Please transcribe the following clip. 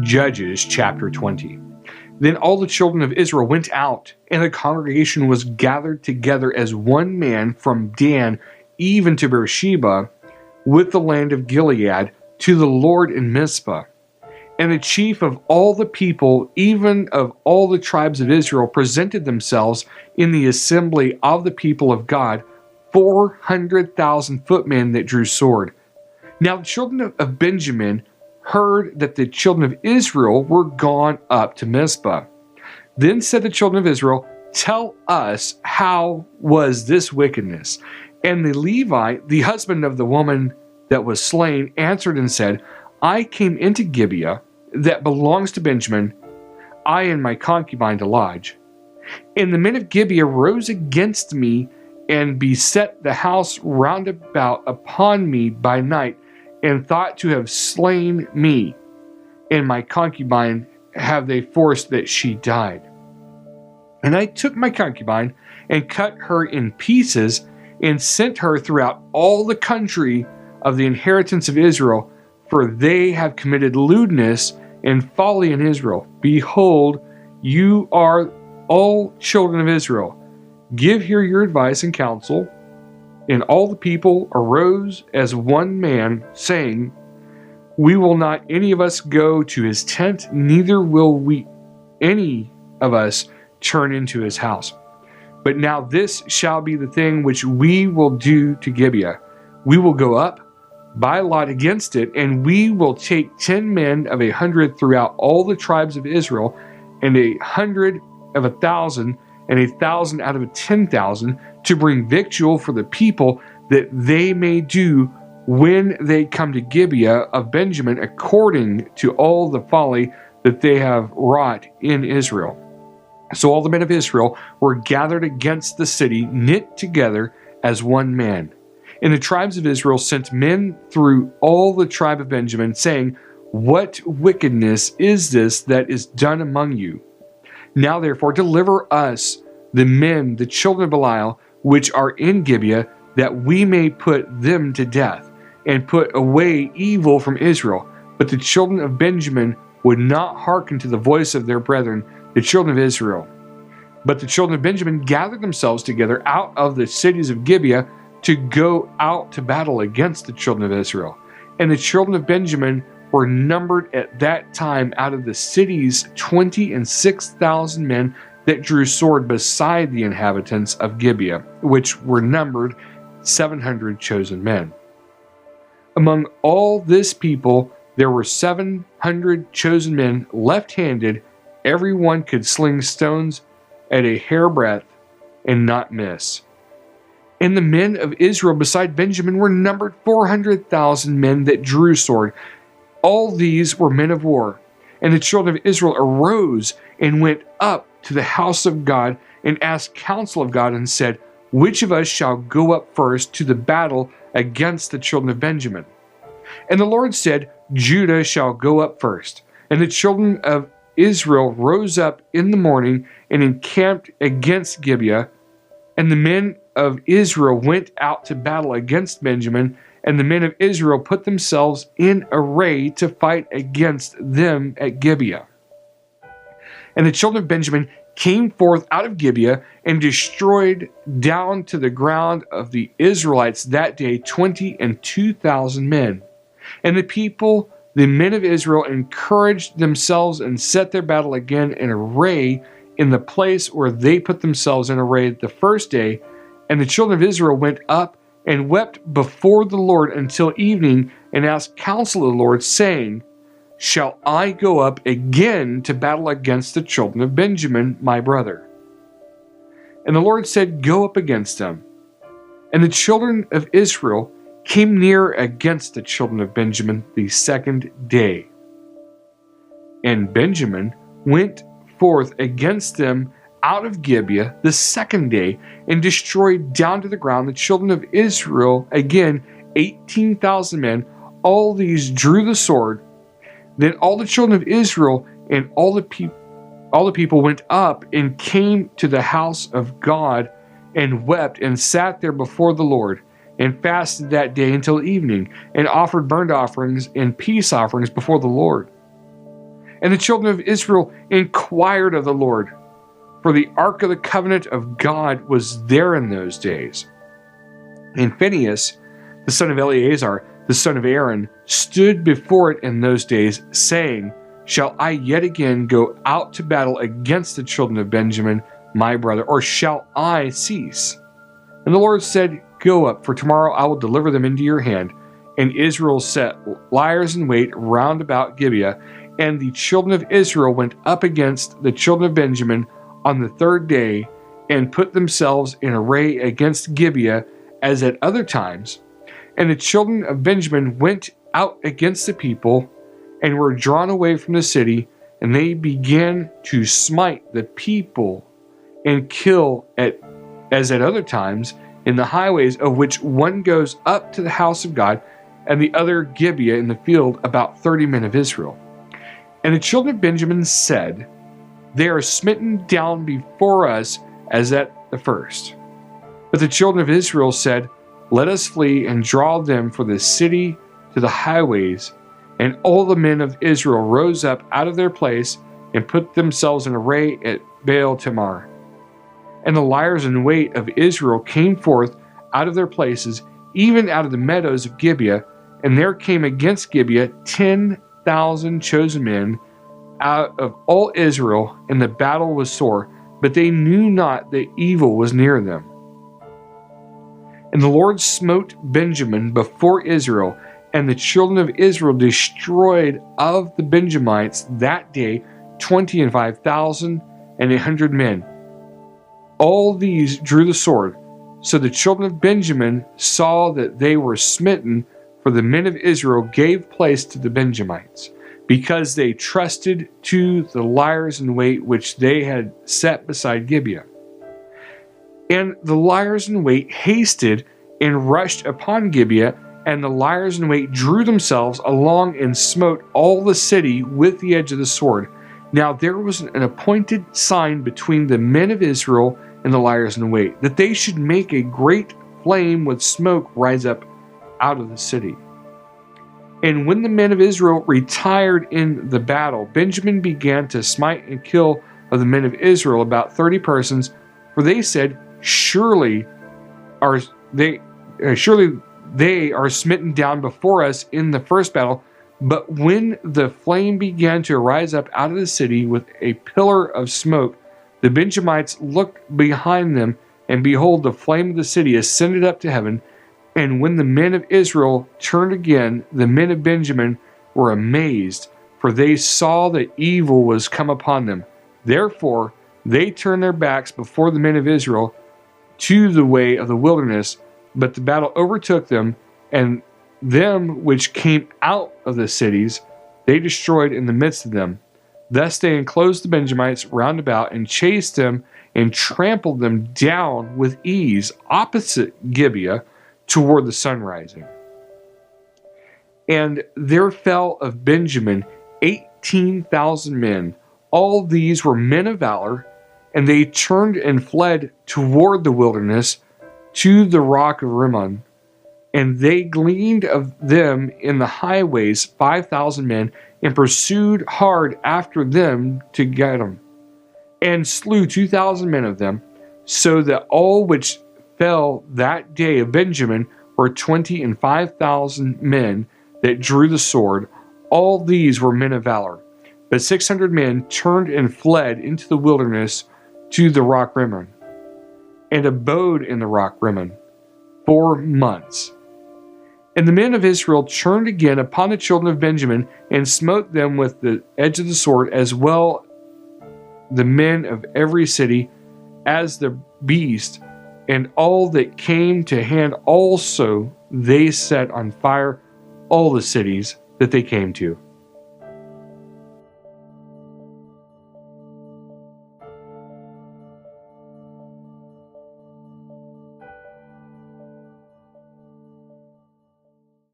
Judges chapter 20. Then all the children of Israel went out, and the congregation was gathered together as one man from Dan even to Beersheba, with the land of Gilead, to the Lord in Mizpah. And the chief of all the people, even of all the tribes of Israel, presented themselves in the assembly of the people of God, 400,000 footmen that drew sword. Now the children of Benjamin heard that the children of Israel were gone up to Mizpah. Then said the children of Israel, "Tell us, how was this wickedness?" And the Levite, the husband of the woman that was slain, answered and said, "I came into Gibeah, that belongs to Benjamin, I and my concubine to lodge. And the men of Gibeah rose against me, and beset the house round about upon me by night, and thought to have slain me. And my concubine have they forced that she died. And I took my concubine, and cut her in pieces, and sent her throughout all the country of the inheritance of Israel, for they have committed lewdness and folly in Israel. Behold, you are all children of Israel. Give here your advice and counsel." And all the people arose as one man, saying, "We will not any of us go to his tent, neither will we any of us turn into his house. But now this shall be the thing which we will do to Gibeah. We will go up by lot against it, and we will take 10 men of 100 throughout all the tribes of Israel, and 100 of 1,000, and 1,000 out of 10,000, to bring victual for the people, that they may do when they come to Gibeah of Benjamin, according to all the folly that they have wrought in Israel." So all the men of Israel were gathered against the city, knit together as one man. And the tribes of Israel sent men through all the tribe of Benjamin, saying, "What wickedness is this that is done among you? Now therefore deliver us the men, the children of Belial, which are in Gibeah, that we may put them to death, and put away evil from Israel." But the children of Benjamin would not hearken to the voice of their brethren, the children of Israel. But the children of Benjamin gathered themselves together out of the cities of Gibeah to go out to battle against the children of Israel. And the children of Benjamin were numbered at that time out of the cities 26,000 men that drew sword, beside the inhabitants of Gibeah, which were numbered 700 chosen men. Among all this people there were 700 chosen men left-handed. Every one could sling stones at a hairbreadth and not miss. And the men of Israel beside Benjamin were numbered 400,000 men that drew sword. All these were men of war. And the children of Israel arose and went up to the house of God, and asked counsel of God, and said, "Which of us shall go up first to the battle against the children of Benjamin?" And the Lord said, "Judah shall go up first." And the children of Israel rose up in the morning and encamped against Gibeah. And the men of Israel went out to battle against Benjamin, and the men of Israel put themselves in array to fight against them at Gibeah. And the children of Benjamin came forth out of Gibeah, and destroyed down to the ground of the Israelites that day 22,000 men. And the people, the men of Israel, encouraged themselves and set their battle again in array in the place where they put themselves in array the first day. And the children of Israel went up and wept before the Lord until evening, and asked counsel of the Lord, saying, "Shall I go up again to battle against the children of Benjamin, my brother?" And the Lord said, "Go up against them." And the children of Israel came near against the children of Benjamin the second day. And Benjamin went forth against them out of Gibeah the second day, and destroyed down to the ground the children of Israel, again 18,000 men. All these drew the sword. Then all the children of Israel and all the people went up and came to the house of God, and wept and sat there before the Lord, and fasted that day until evening, and offered burnt offerings and peace offerings before the Lord. And the children of Israel inquired of the Lord, for the ark of the covenant of God was there in those days. And Phinehas, the son of Eleazar, the son of Aaron, stood before it in those days, saying, Shall I yet again go out to battle against the children of Benjamin, my brother, or shall I cease? And the Lord said, Go up, for tomorrow I will deliver them into your hand. And Israel set liers in wait round about Gibeah. And the children of Israel went up against the children of Benjamin on the third day, and put themselves in array against Gibeah, as at other times. And the children of Benjamin went out against the people, and were drawn away from the city, and they began to smite the people, and kill as at other times in the highways, of which one goes up to the house of God, and the other Gibeah in the field, about 30 men of Israel. And the children of Benjamin said, They are smitten down before us as at the first. But the children of Israel said, Let us flee and draw them for the city to the highways. And all the men of Israel rose up out of their place and put themselves in array at Baal Tamar. And the liers in wait of Israel came forth out of their places, even out of the meadows of Gibeah. And there came against Gibeah 10,000 chosen men out of all Israel, and the battle was sore, but they knew not that evil was near them. And the Lord smote Benjamin before Israel, and the children of Israel destroyed of the Benjamites that day 25,100 men. All these drew the sword. So the children of Benjamin saw that they were smitten, for the men of Israel gave place to the Benjamites, because they trusted to the liers in wait which they had set beside Gibeah. And the liers in wait hasted and rushed upon Gibeah, and the liers in wait drew themselves along and smote all the city with the edge of the sword. Now there was an appointed sign between the men of Israel and the liers in wait, that they should make a great flame with smoke rise up out of the city. And when the men of Israel retired in the battle, Benjamin began to smite and kill of the men of Israel about 30 persons, for they said, Surely they are smitten down before us in the first battle. But when the flame began to rise up out of the city with a pillar of smoke, the Benjamites looked behind them, and behold, the flame of the city ascended up to heaven. And when the men of Israel turned again, the men of Benjamin were amazed, for they saw that evil was come upon them. Therefore they turned their backs before the men of Israel to the way of the wilderness. But the battle overtook them, and them which came out of the cities they destroyed in the midst of them. Thus they enclosed the Benjamites round about, and chased them, and trampled them down with ease opposite Gibeah toward the sun rising. And there fell of Benjamin 18,000 men. All these were men of valor, and they turned and fled toward the wilderness, to the rock of Rimmon. And they gleaned of them in the highways 5,000 men, and pursued hard after them to get them, and slew 2,000 men of them, so that all which fell that day of Benjamin were 25,000 men that drew the sword. All these were men of valor. But 600 men turned and fled into the wilderness to the rock Rimmon, and abode in the rock Rimmon 4 months. And the men of Israel turned again upon the children of Benjamin, and smote them with the edge of the sword, as well the men of every city as the beast, and all that came to hand also they set on fire all the cities that they came to.